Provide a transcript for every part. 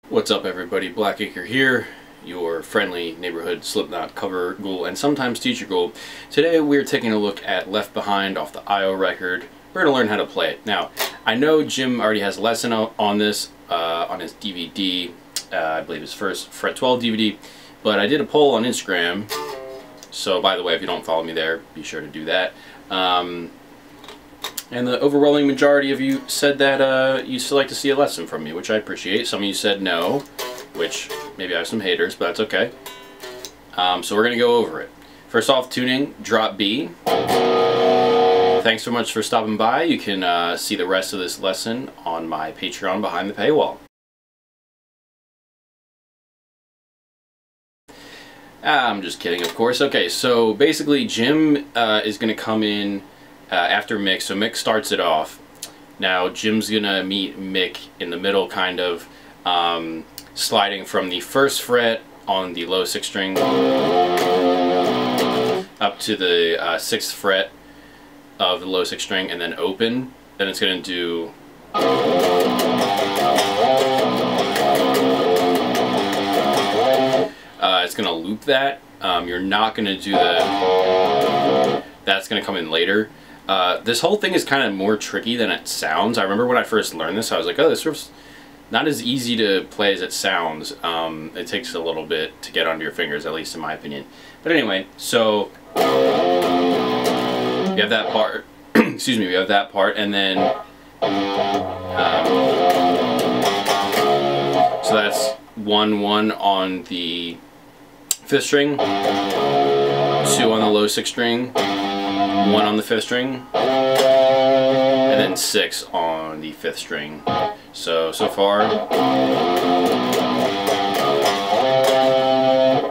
What's up everybody, Blackacre here, your friendly neighborhood Slipknot cover ghoul and sometimes teacher ghoul. Today we're taking a look at Left Behind off the IO record. We're going to learn how to play it. Now, I know Jim already has a lesson on this on his DVD, I believe his first Fret 12 DVD, but I did a poll on Instagram, so by the way, if you don't follow me there, be sure to do that. And the overwhelming majority of you said that you'd still like to see a lesson from me, which I appreciate. Some of you said no, which maybe I have some haters, but that's okay. So we're going to go over it. First off, tuning, drop B. Thanks so much for stopping by. You can see the rest of this lesson on my Patreon behind the paywall. I'm just kidding, of course. Okay, so basically Jim is going to come in after Mick, so Mick starts it off. Now Jim's gonna meet Mick in the middle, kind of sliding from the first fret on the low 6th string up to the 6th fret of the low 6th string and then open. Then it's gonna do it's gonna loop that. You're not gonna do the, that's gonna come in later. This whole thing is kind of more tricky than it sounds. I remember when I first learned this, I was like, oh, this riff's not as easy to play as it sounds. It takes a little bit to get onto your fingers, at least in my opinion. But anyway, so we have that part, excuse me, we have that part, and then, so that's 1-1 on the 5th string, 2 on the low 6th string, 1 on the 5th string, and then 6 on the 5th string. So far.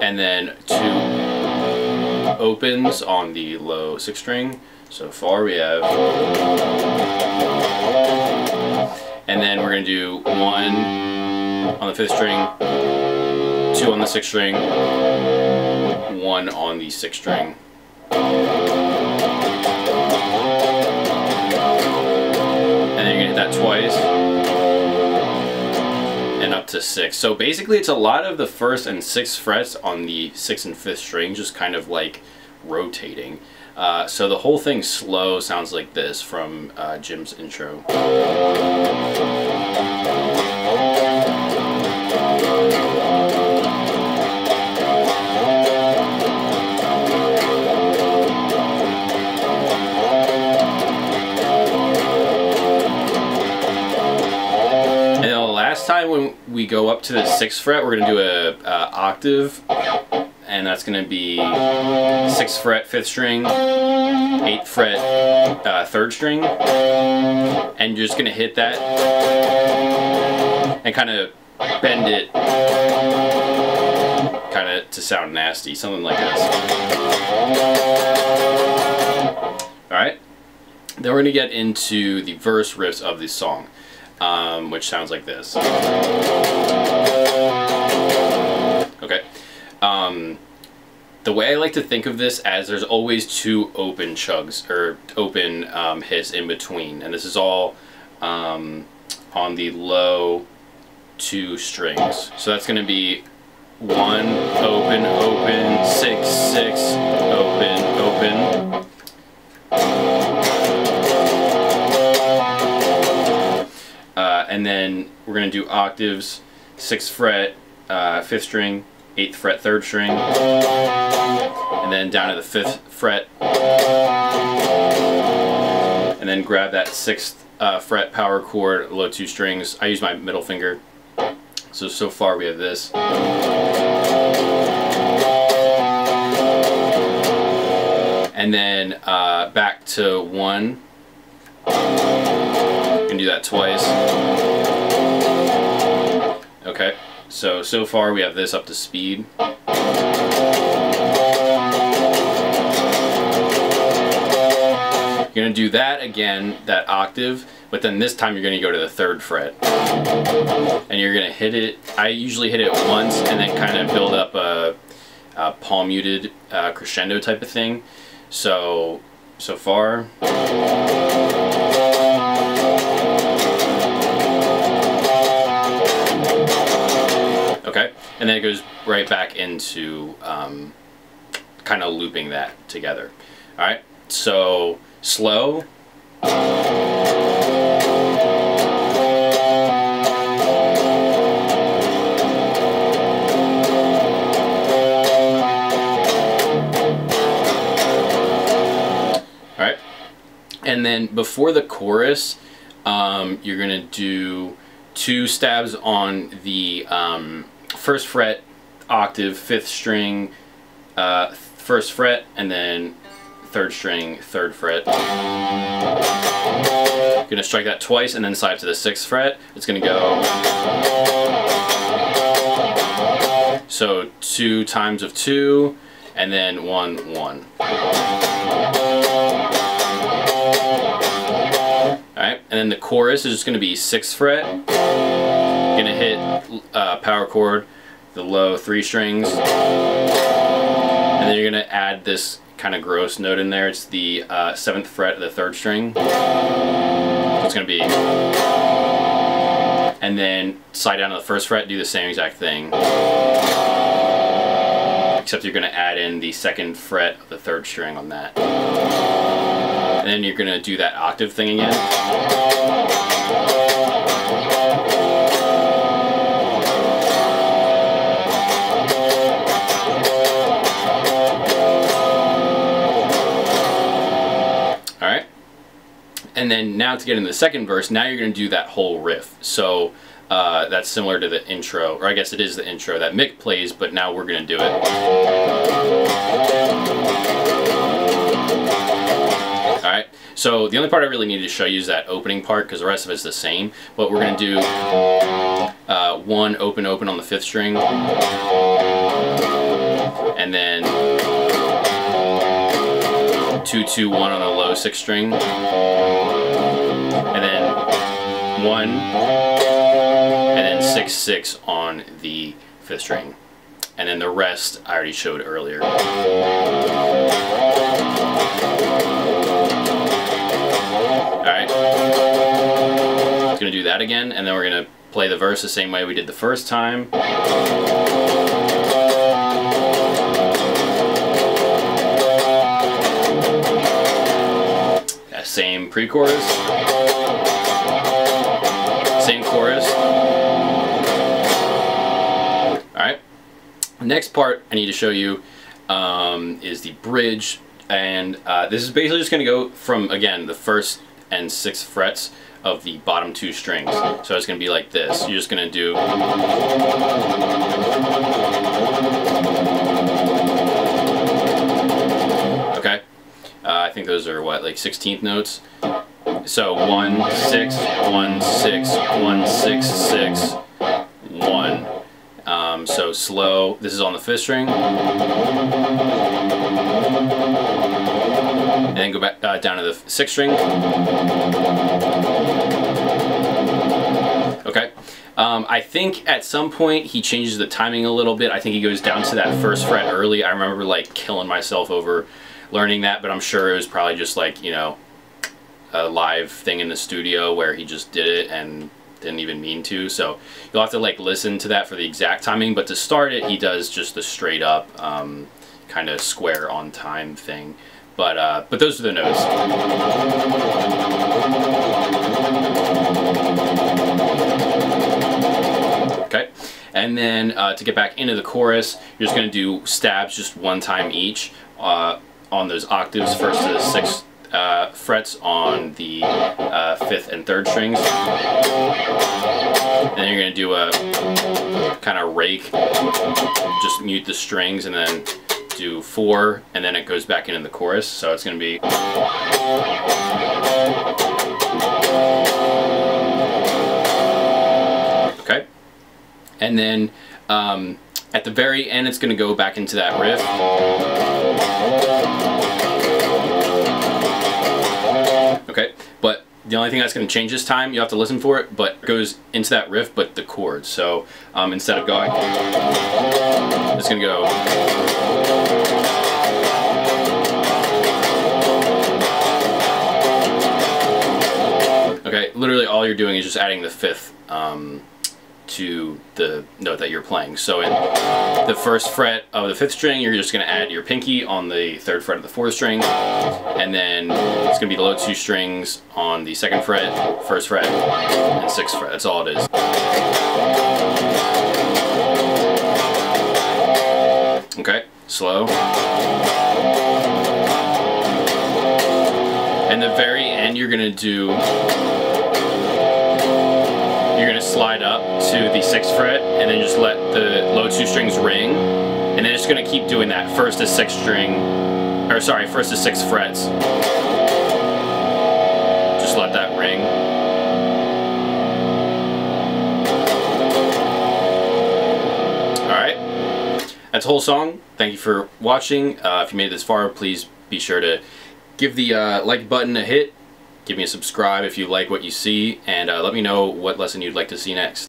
And then 2 opens on the low 6th string. So far we have. And then we're going to do 1 on the 5th string, 2 on the 6th string, 1 on the 6th string. That twice and up to 6. So basically it's a lot of the 1st and 6th frets on the 6th and 5th string just kind of like rotating. So the whole thing slow sounds like this from Jim's intro. Time when we go up to the 6th fret, we're going to do a octave, and that's going to be 6th fret 5th string, 8th fret 3rd string, and you're just going to hit that and kind of bend it kind of to sound nasty, something like this. Alright, then we're going to get into the verse riffs of the song. Which sounds like this. Okay. The way I like to think of this as there's always 2 open chugs, or open hits in between, and this is all on the low 2 strings. So that's going to be 1, open, open, 6, 6, open, open. And then we're going to do octaves, 6th fret, 5th string, 8th fret, 3rd string, and then down to the 5th fret, and then grab that 6th fret power chord, low 2 strings. I use my middle finger. So far we have this. And then back to 1. You can do that twice. Okay, so far we have this up to speed. You're going to do that again, that octave, but then this time you're going to go to the 3rd fret. And you're going to hit it, I usually hit it once and then kind of build up a palm muted crescendo type of thing. So far. and then it goes right back into kind of looping that together. All right, so slow. Alright, and then before the chorus, you're going to do 2 stabs on the 1st fret octave, 5th string, 1st fret, and then 3rd string, 3rd fret. You're going to strike that twice and then slide to the 6th fret. It's going to go. So 2 times of 2, and then 1, 1. Alright, and then the chorus is just going to be 6th fret. You're going to hit power chord, the low 3 strings, and then you're going to add this kind of gross note in there. It's the 7th fret of the 3rd string. So it's going to be, and then slide down to the 1st fret, do the same exact thing, except you're going to add in the 2nd fret of the 3rd string on that. And then you're going to do that octave thing again. Alright. And then now to get into the second verse, now you're going to do that whole riff. So that's similar to the intro, or I guess it is the intro that Mick plays, but now we're going to do it. Alright, so the only part I really need to show you is that opening part, because the rest of it's the same. But we're going to do 1 open open on the 5th string, and then 2 2 1 on the low 6th string, and then 1, and then 6 6 on the 5th string, and then the rest I already showed earlier. Alright, it's going to do that again, and then we're going to play the verse the same way we did the first time. Same pre-chorus, same chorus. Alright, next part I need to show you is the bridge, and this is basically just going to go from, again, the 1st and 6th frets of the bottom 2 strings. So it's going to be like this. You're just going to do okay. I think those are what, like 16th notes. So 1 6 1 6 1 6 6 1. So slow. This is on the 5th string, and then go back down to the 6th string. Okay. I think at some point he changes the timing a little bit. I think he goes down to that 1st fret early. I remember like killing myself over learning that, but I'm sure it was probably just like, you know, a live thing in the studio where he just did it and didn't even mean to. So you'll have to like listen to that for the exact timing, but to start it he does just the straight up kind of square on time thing. But those are the notes. Okay, and then to get back into the chorus, you're just going to do stabs just 1 time each on those octaves, 1st to the 6th frets on the 5th and 3rd strings. And then you're going to do a kind of rake, just mute the strings, and then do 4, and then it goes back into the chorus. So it's going to be okay. And then at the very end it's going to go back into that riff. Okay, but the only thing that's going to change this time, you have to listen for it, but it goes into that riff, but the chords. So instead of going, it's going to go. Okay, literally all you're doing is just adding the 5th to the note that you're playing. So in the first fret of the 5th string, you're just going to add your pinky on the 3rd fret of the 4th string, and then it's going to be the low 2 strings on the 2nd fret, 1st fret, and 6th fret. That's all it is. Okay, slow. And the very end, you're going to slide up to the 6th fret and then just let the low 2 strings ring, and then it's going to keep doing that 1st to 6th string, or sorry, 1st to 6th frets. Just let that ring. Alright, that's the whole song. Thank you for watching. If you made it this far, please be sure to give the like button a hit. Give me a subscribe if you like what you see, and let me know what lesson you'd like to see next.